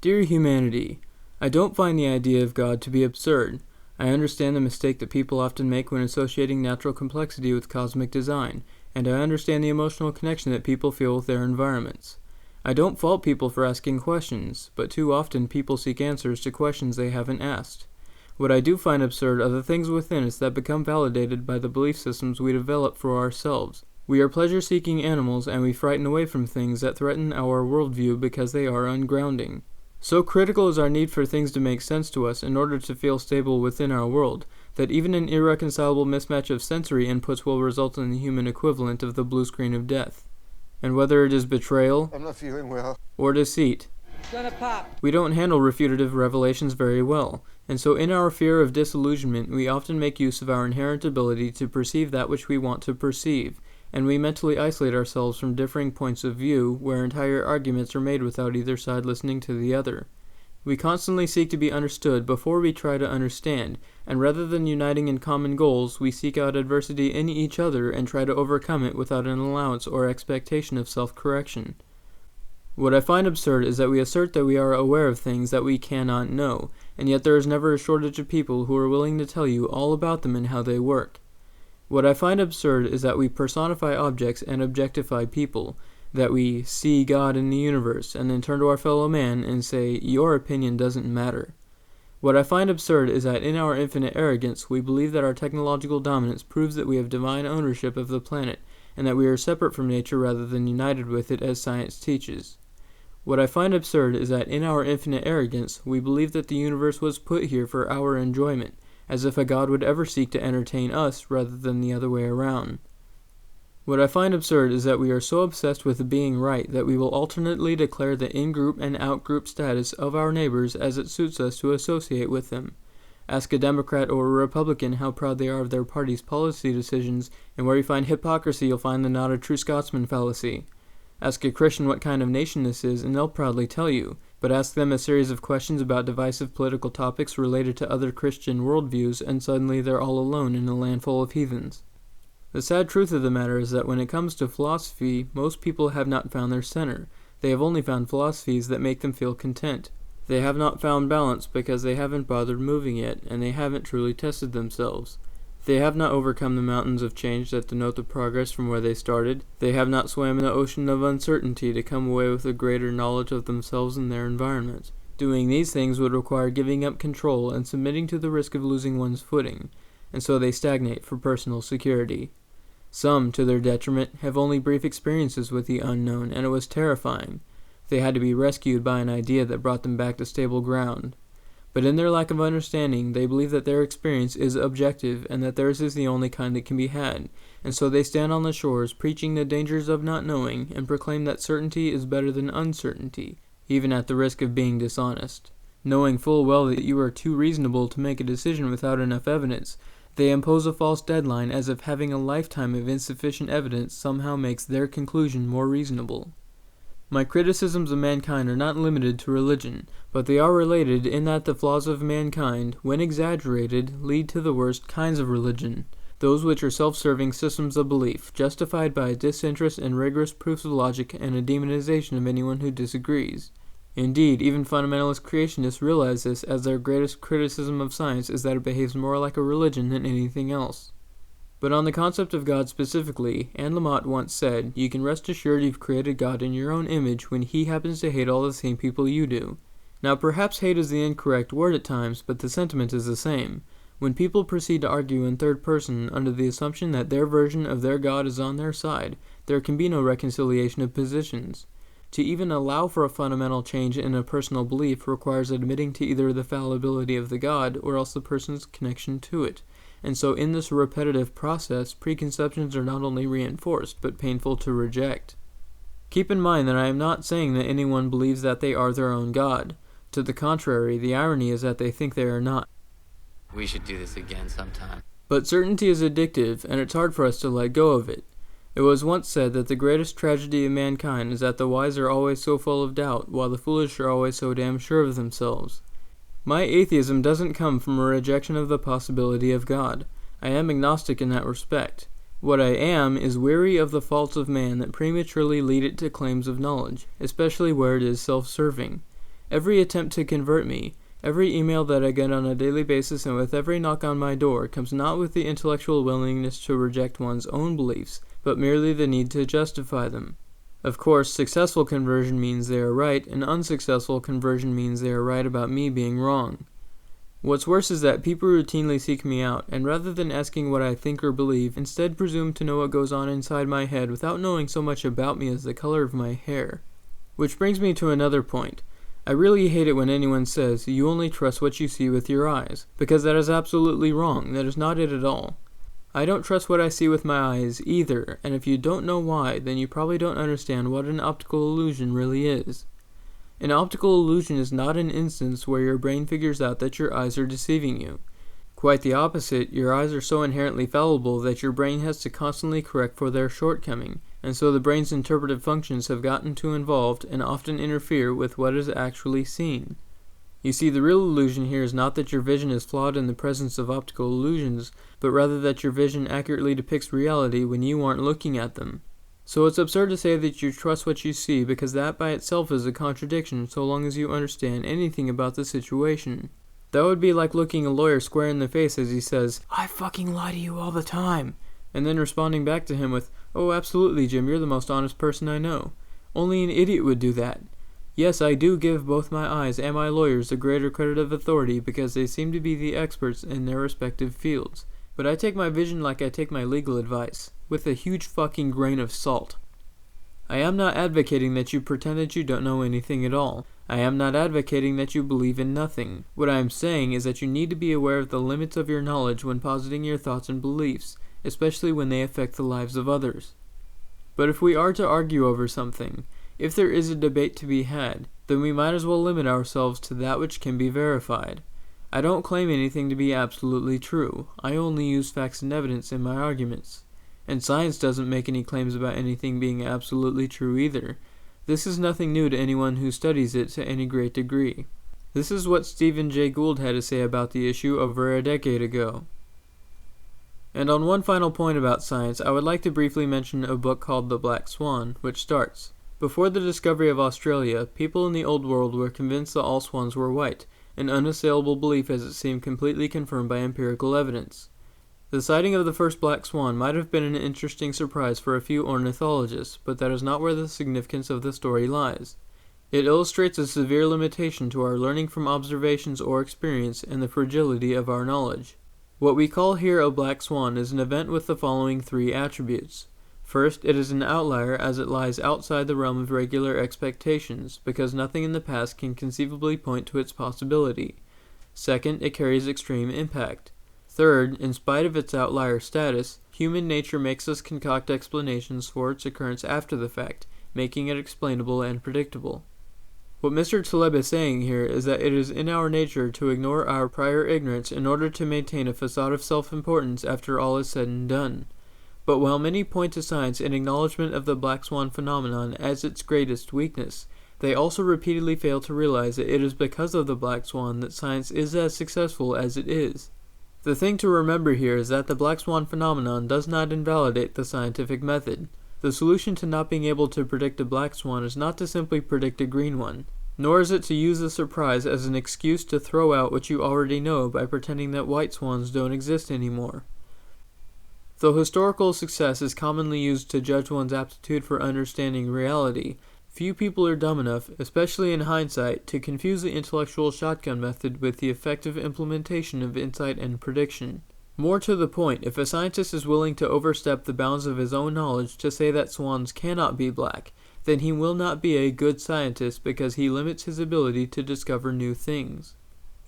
Dear humanity, I don't find the idea of God to be absurd. I understand the mistake that people often make when associating natural complexity with cosmic design, and I understand the emotional connection that people feel with their environments. I don't fault people for asking questions, but too often people seek answers to questions they haven't asked. What I do find absurd are the things within us that become validated by the belief systems we develop for ourselves. We are pleasure-seeking animals, and we frighten away from things that threaten our worldview because they are ungrounding. So critical is our need for things to make sense to us in order to feel stable within our world, that even an irreconcilable mismatch of sensory inputs will result in the human equivalent of the blue screen of death. And whether it is betrayal, I'm not feeling well, or deceit, It's gonna pop. we don't handle refutative revelations very well, and so in our fear of disillusionment we often make use of our inherent ability to perceive that which we want to perceive, and we mentally isolate ourselves from differing points of view where entire arguments are made without either side listening to the other. We constantly seek to be understood before we try to understand, and rather than uniting in common goals, we seek out adversity in each other and try to overcome it without an allowance or expectation of self-correction. What I find absurd is that we assert that we are aware of things that we cannot know, and yet there is never a shortage of people who are willing to tell you all about them and how they work. What I find absurd is that we personify objects and objectify people, that we see God in the universe and then turn to our fellow man and say, your opinion doesn't matter. What I find absurd is that in our infinite arrogance, we believe that our technological dominance proves that we have divine ownership of the planet, and that we are separate from nature rather than united with it as science teaches. What I find absurd is that in our infinite arrogance, we believe that the universe was put here for our enjoyment, as if a God would ever seek to entertain us rather than the other way around. What I find absurd is that we are so obsessed with being right that we will alternately declare the in-group and out-group status of our neighbors as it suits us to associate with them. Ask a Democrat or a Republican how proud they are of their party's policy decisions, and where you find hypocrisy you'll find the not a true Scotsman fallacy. Ask a Christian what kind of nation this is, and they'll proudly tell you, but ask them a series of questions about divisive political topics related to other Christian worldviews, and suddenly they're all alone in a land full of heathens. The sad truth of the matter is that when it comes to philosophy, most people have not found their center. They have only found philosophies that make them feel content. They have not found balance because they haven't bothered moving yet, and they haven't truly tested themselves. They have not overcome the mountains of change that denote the progress from where they started. They have not swam in the ocean of uncertainty to come away with a greater knowledge of themselves and their environment. Doing these things would require giving up control and submitting to the risk of losing one's footing, and so they stagnate for personal security. Some, to their detriment, have only brief experiences with the unknown, and it was terrifying. They had to be rescued by an idea that brought them back to stable ground. But in their lack of understanding, they believe that their experience is objective and that theirs is the only kind that can be had, and so they stand on the shores preaching the dangers of not knowing and proclaim that certainty is better than uncertainty, even at the risk of being dishonest. Knowing full well that you are too reasonable to make a decision without enough evidence, they impose a false deadline as if having a lifetime of insufficient evidence somehow makes their conclusion more reasonable. My criticisms of mankind are not limited to religion, but they are related in that the flaws of mankind, when exaggerated, lead to the worst kinds of religion, those which are self-serving systems of belief, justified by a disinterest in rigorous proofs of logic and a demonization of anyone who disagrees. Indeed, even fundamentalist creationists realize this, as their greatest criticism of science is that it behaves more like a religion than anything else. But on the concept of God specifically, Anne Lamott once said, you can rest assured you've created God in your own image when he happens to hate all the same people you do. Now perhaps hate is the incorrect word at times, but the sentiment is the same. When people proceed to argue in third person under the assumption that their version of their God is on their side, there can be no reconciliation of positions. To even allow for a fundamental change in a personal belief requires admitting to either the fallibility of the God or else the person's connection to it. And so in this repetitive process, preconceptions are not only reinforced, but painful to reject. Keep in mind that I am not saying that anyone believes that they are their own God. To the contrary, the irony is that they think they are not. We should do this again sometime. But certainty is addictive, and it's hard for us to let go of it. It was once said that the greatest tragedy of mankind is that the wise are always so full of doubt, while the foolish are always so damn sure of themselves. My atheism doesn't come from a rejection of the possibility of God. I am agnostic in that respect. What I am is weary of the faults of man that prematurely lead it to claims of knowledge, especially where it is self-serving. Every attempt to convert me, every email that I get on a daily basis and with every knock on my door comes not with the intellectual willingness to reject one's own beliefs, but merely the need to justify them. Of course, successful conversion means they are right, and unsuccessful conversion means they are right about me being wrong. What's worse is that people routinely seek me out, and rather than asking what I think or believe, instead presume to know what goes on inside my head without knowing so much about me as the color of my hair. Which brings me to another point. I really hate it when anyone says, you only trust what you see with your eyes, because that is absolutely wrong. That is not it at all. I don't trust what I see with my eyes either, and if you don't know why, then you probably don't understand what an optical illusion really is. An optical illusion is not an instance where your brain figures out that your eyes are deceiving you. Quite the opposite, your eyes are so inherently fallible that your brain has to constantly correct for their shortcoming, and so the brain's interpretive functions have gotten too involved and often interfere with what is actually seen. You see, the real illusion here is not that your vision is flawed in the presence of optical illusions, but rather that your vision accurately depicts reality when you aren't looking at them. So it's absurd to say that you trust what you see, because that by itself is a contradiction so long as you understand anything about the situation. That would be like looking a lawyer square in the face as he says, "I fucking lie to you all the time," and then responding back to him with, "Oh, absolutely, Jim, you're the most honest person I know. Only an idiot would do that. Yes, I do give both my eyes and my lawyers a greater credit of authority because they seem to be the experts in their respective fields. But I take my vision like I take my legal advice, with a huge fucking grain of salt. I am not advocating that you pretend that you don't know anything at all. I am not advocating that you believe in nothing. What I am saying is that you need to be aware of the limits of your knowledge when positing your thoughts and beliefs, especially when they affect the lives of others. But if we are to argue over something, if there is a debate to be had, then we might as well limit ourselves to that which can be verified. I don't claim anything to be absolutely true. I only use facts and evidence in my arguments. And science doesn't make any claims about anything being absolutely true either. This is nothing new to anyone who studies it to any great degree. This is what J Gould had to say about the issue over a decade ago. And on one final point about science, I would like to briefly mention a book called The Black Swan, which starts, "Before the discovery of Australia, people in the old world were convinced that all swans were white, an unassailable belief as it seemed completely confirmed by empirical evidence. The sighting of the first black swan might have been an interesting surprise for a few ornithologists, but that is not where the significance of the story lies. It illustrates a severe limitation to our learning from observations or experience and the fragility of our knowledge. What we call here a black swan is an event with the following three attributes. First, it is an outlier as it lies outside the realm of regular expectations, because nothing in the past can conceivably point to its possibility. Second, it carries extreme impact. Third, in spite of its outlier status, human nature makes us concoct explanations for its occurrence after the fact, making it explainable and predictable. What Mr. Taleb is saying here is that it is in our nature to ignore our prior ignorance in order to maintain a facade of self-importance after all is said and done. But while many point to science in acknowledgement of the black swan phenomenon as its greatest weakness, they also repeatedly fail to realize that it is because of the black swan that science is as successful as it is. The thing to remember here is that the black swan phenomenon does not invalidate the scientific method. The solution to not being able to predict a black swan is not to simply predict a green one, nor is it to use the surprise as an excuse to throw out what you already know by pretending that white swans don't exist anymore. Though historical success is commonly used to judge one's aptitude for understanding reality, few people are dumb enough, especially in hindsight, to confuse the intellectual shotgun method with the effective implementation of insight and prediction. More to the point, if a scientist is willing to overstep the bounds of his own knowledge to say that swans cannot be black, then he will not be a good scientist because he limits his ability to discover new things.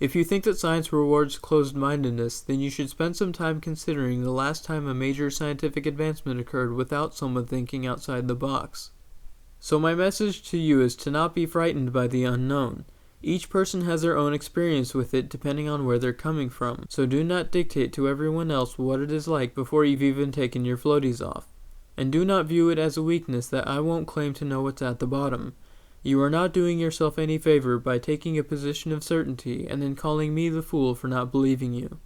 If you think that science rewards closed-mindedness, then you should spend some time considering the last time a major scientific advancement occurred without someone thinking outside the box. So my message to you is to not be frightened by the unknown. Each person has their own experience with it depending on where they're coming from, so do not dictate to everyone else what it is like before you've even taken your floaties off. And do not view it as a weakness that I won't claim to know what's at the bottom. You are not doing yourself any favor by taking a position of certainty and then calling me the fool for not believing you.